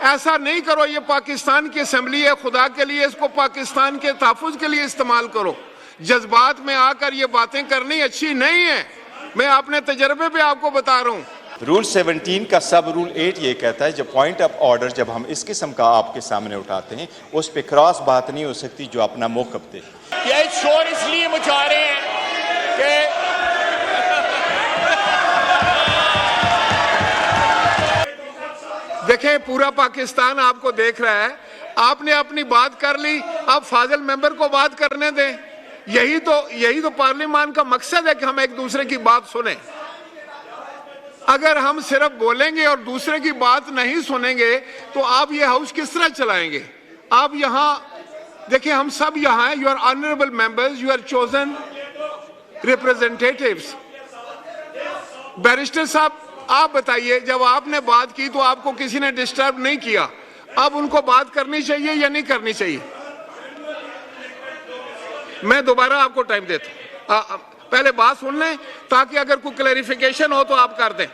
ऐसा नहीं करो। ये पाकिस्तान की असेंबली है, खुदा के लिए इसको पाकिस्तान के तहफ़्फ़ुज़ के लिए इस्तेमाल करो। जज्बात में आकर ये बातें करनी अच्छी नहीं है। मैं अपने तजर्बे पे आपको बता रहा हूँ। रूल 17 का सब रूल 8 ये कहता है जब पॉइंट ऑफ ऑर्डर जब हम इस किस्म का आपके सामने उठाते हैं उस पे क्रॉस बात नहीं हो सकती जो अपना मौक़िफ़ दे। ये शोर इसलिए मचा रहे हैं कि देखें, पूरा पाकिस्तान आपको देख रहा है। आपने अपनी बात कर ली, अब फाजिल मेंबर को बात करने दें। यही तो पार्लियामान का मकसद है कि हम एक दूसरे की बात सुने। अगर हम सिर्फ बोलेंगे और दूसरे की बात नहीं सुनेंगे तो आप ये हाउस किस तरह चलाएंगे? आप यहाँ देखिए, हम सब यहाँ हैं। You are honourable members, you are chosen representatives. Barrister साहब, आप बताइए, जब आपने बात की तो आपको किसी ने डिस्टर्ब नहीं किया, अब उनको बात करनी चाहिए या नहीं करनी चाहिए? मैं दोबारा आपको टाइम देता हूं, पहले बात सुन लें ताकि अगर कोई क्लैरिफिकेशन हो तो आप कर दें।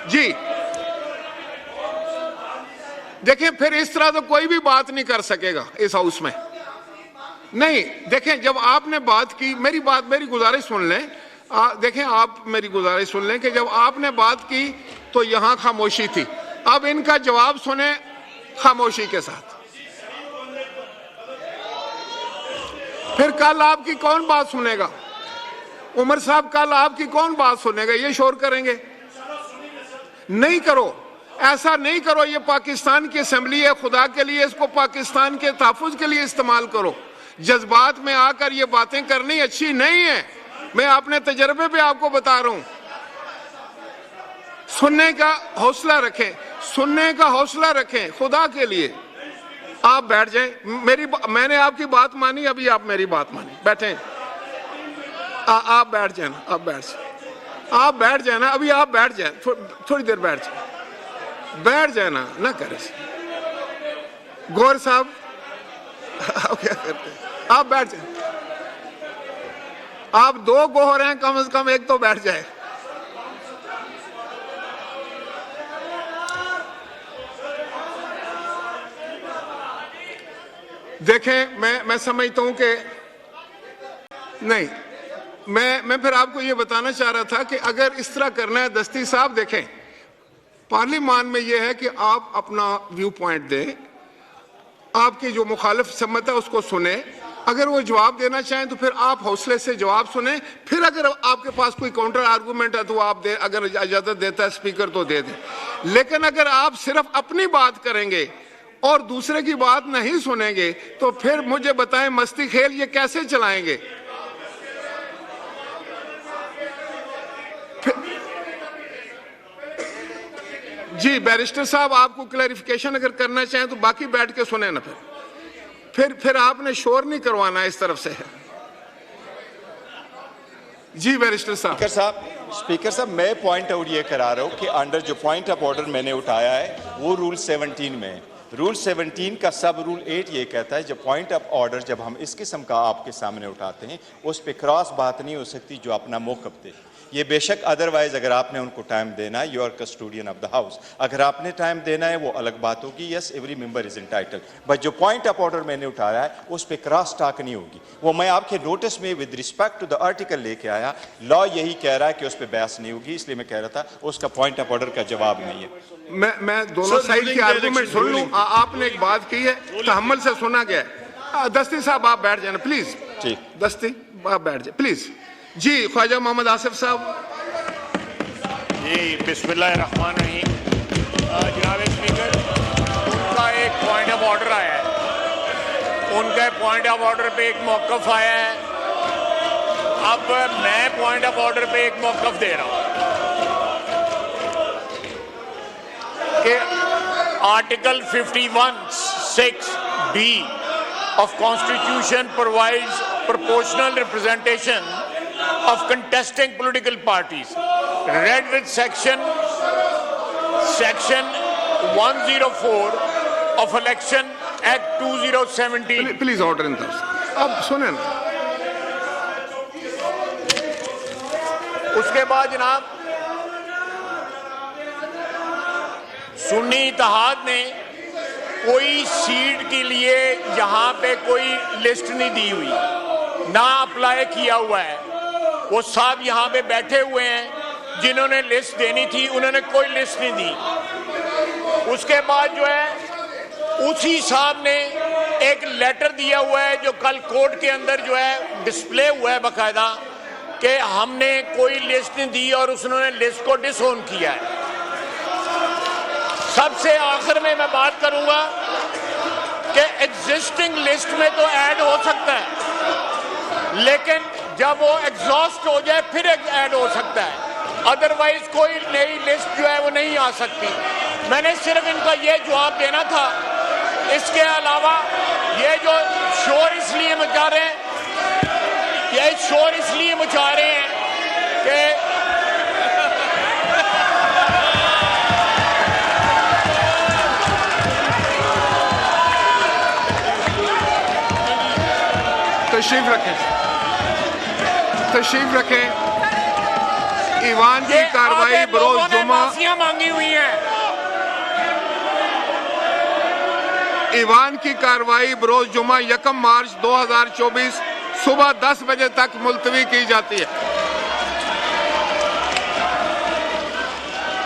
जी देखें, फिर इस तरह तो कोई भी बात नहीं कर सकेगा इस हाउस में। नहीं, देखें, जब आपने बात की, मेरी गुजारिश सुन लें। देखें, आप मेरी गुजारिश सुन लें कि जब आपने बात की तो यहां खामोशी थी। अब इनका जवाब सुने खामोशी के साथ। फिर कल आपकी कौन बात सुनेगा? उमर साहब, कल आपकी कौन बात सुनेगा? ये शोर करेंगे? नहीं करो, ऐसा नहीं करो। ये पाकिस्तान की असेंबली है, खुदा के लिए इसको पाकिस्तान के तहफ़्फ़ुज़ के लिए इस्तेमाल करो। जज्बात में आकर ये बातें करनी अच्छी नहीं है। मैं अपने तजर्बे पे आपको बता रहा हूं। सुनने का हौसला रखें, सुनने का हौसला रखें, खुदा के लिए। आप बैठ जाएं। मैंने आपकी बात मानी, अभी आप मेरी बात मानी। बैठें, आप बैठ जाए ना, आप बैठ जाए ना, अभी आप बैठ जाए, थोड़ी देर बैठ जाए ना करें। गौर साहब, आप क्या करते हैं? आप बैठ जाए। आप दो गोहर हैं, कम से कम एक तो बैठ जाए। देखें, मैं समझता हूं कि नहीं, मैं फिर आपको ये बताना चाह रहा था कि अगर इस तरह करना है दस्ती साहब, देखें, पार्लियामान में ये है कि आप अपना व्यू पॉइंट दें, आपकी जो मुखालिफ सम्मत है उसको सुने। अगर वो जवाब देना चाहें तो फिर आप हौसले से जवाब सुने। फिर अगर आपके पास कोई काउंटर आर्गूमेंट है तो आप दे, अगर इजाजत देता है स्पीकर तो दे दें। लेकिन अगर आप सिर्फ अपनी बात करेंगे और दूसरे की बात नहीं सुनेंगे तो फिर मुझे बताएं, मस्ती खेल ये कैसे चलाएंगे? जी बैरिस्टर साहब, आपको क्लैरिफिकेशन अगर करना चाहें तो बाकी बैठ के सुने ना। फिर आपने शोर नहीं करवाना इस तरफ से। जी बैरिस्टर साहब। स्पीकर साहब, मैं पॉइंट आउट ये करा रहा हूँ कि अंडर जो पॉइंट ऑफ ऑर्डर मैंने उठाया है वो रूल 17 में है। रूल 17 का सब रूल 8 ये कहता है जब पॉइंट ऑफ ऑर्डर जब हम इस किस्म का आपके सामने उठाते हैं उस पे क्रॉस बात नहीं हो सकती जो अपना मौक़िफ़ दे। ये बेशक अदरवाइज अगर आपने उनको टाइम देना है, you are custodian of the house. अगर आपने टाइम देना है वो अलग बात होगी। Yes, every member is entitled, but जो पॉइंट ऑफ ऑर्डर मैंने उठाया है उस पे क्रॉस टॉक नहीं होगी। वो मैं आपके नोटिस में with respect to the article लेके आया। लॉ यही कह रहा है कि उस पे बहस नहीं होगी, इसलिए मैं कह रहा था उसका पॉइंट ऑफ ऑर्डर का जवाब नहीं है। मैं दोनों साइड के आर्गूमेंट सुन लूं। आपने एक बात की है, तहम्मुल से सुना गया है। दस्ती साहब आप बैठ जाए प्लीज। ठीक, दस्ती आप बैठ जाए प्लीज। जी ख्वाजा मोहम्मद आसिफ साहब। जी बिस्मिल्लाहिर्रहमानिर्रहीम। जनाब स्पीकर, उनका एक पॉइंट ऑफ ऑर्डर आया है, उनके पॉइंट ऑफ ऑर्डर पे एक मौक़िफ़ आया है। अब मैं पॉइंट ऑफ ऑर्डर पे एक मौक़िफ़ दे रहा हूँ कि article 51(6)(b of Constitution provides proportional representation of contesting political parties, read with section 104 of Election Act 2017। Please order in house. अब सुने ना। उसके बाद जनाब सुन्नी इत्तेहाद ने कोई सीट के लिए यहाँ पे कोई लिस्ट नहीं दी हुई, ना अप्लाई किया हुआ है। वो साहब यहाँ पे बैठे हुए हैं, जिन्होंने लिस्ट देनी थी उन्होंने कोई लिस्ट नहीं दी। उसके बाद जो है उसी साहब ने एक लेटर दिया हुआ है जो कल कोर्ट के अंदर जो है डिस्प्ले हुआ है बकायदा, कि हमने कोई लिस्ट नहीं दी और उसने लिस्ट को डिसओन किया है। सबसे आखिर में मैं बात करूंगा कि एग्जिस्टिंग लिस्ट में तो ऐड हो सकता है, लेकिन जब वो एग्जॉस्ट हो जाए फिर ऐड हो सकता है, अदरवाइज कोई नई लिस्ट जो है वो नहीं आ सकती। मैंने सिर्फ इनका ये जवाब देना था। इसके अलावा ये जो शोर इसलिए मचा रहे हैं, ये शोर इसलिए मचा रहे हैं कि तशरीफ रखें। ईवान की कार्रवाई बरोज जुमा मांगी हुई है। ईवान की कार्रवाई बरोज जुमा 1 मार्च 2024 सुबह 10 बजे तक मुलतवी की जाती है।